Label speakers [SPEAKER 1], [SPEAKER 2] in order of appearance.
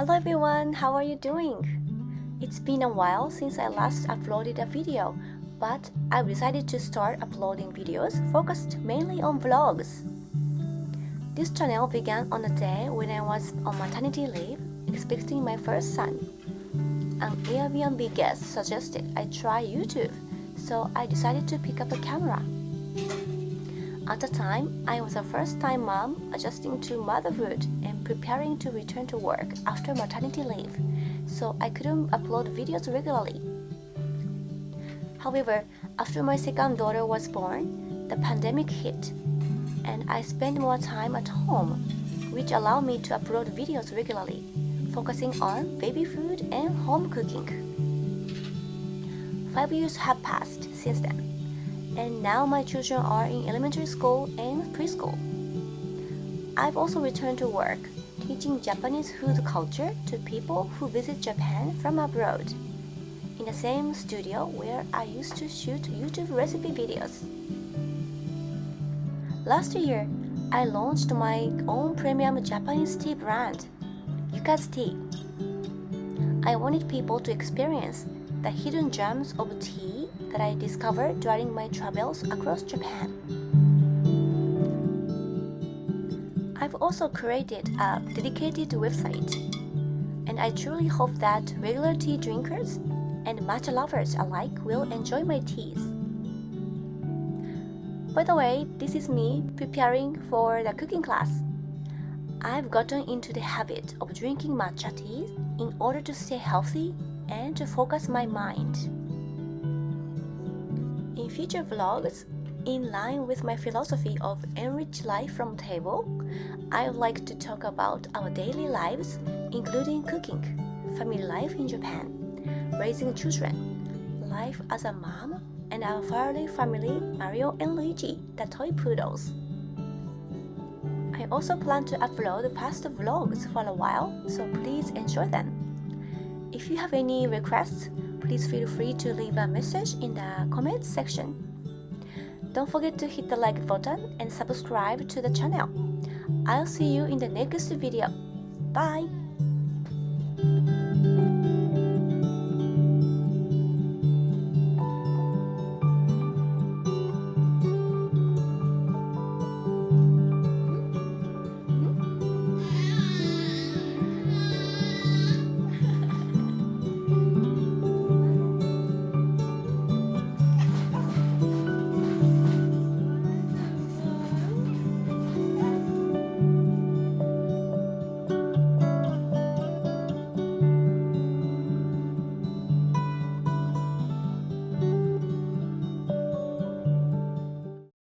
[SPEAKER 1] Hello everyone, how are you doing? It's been a while since I last uploaded a video, but I've decided to start uploading videos focused mainly on vlogs. This channel began on a day when I was on maternity leave, expecting my first son. An Airbnb guest suggested I try YouTube, so I decided to pick up a camera. At the time, I was a first-time mom adjusting to motherhood and preparing to return to work after maternity leave, so I couldn't upload videos regularly. However, after my second daughter was born, the pandemic hit, and I spent more time at home, which allowed me to upload videos regularly, focusing on baby food and home cooking. 5 years have passed since then, and now my children are in elementary school and preschool. I've also returned to work, teaching Japanese food culture to people who visit Japan from abroad, in the same studio where I used to shoot YouTube recipe videos. Last year, I launched my own premium Japanese tea brand, YUCa's tea. I wanted people to experience the hidden gems of tea that I discovered during my travels across Japan. I've also created a dedicated website, and I truly hope that regular tea drinkers and matcha lovers alike will enjoy my teas. By the way, this is me preparing for the cooking class. I've gotten into the habit of drinking matcha teas in order to stay healthy and to focus my mind. In future vlogs, in line with my philosophy of enrich life from table, I would like to talk about our daily lives, including cooking, family life in Japan, raising children, life as a mom, and our furry family, Mario and Luigi, the toy poodles. I also plan to upload past vlogs for a while, so please enjoy them. If you have any requests, please feel free to leave a message in the comments section. Don't forget to hit the like button and subscribe to the channel. I'll see you in the next video. Bye!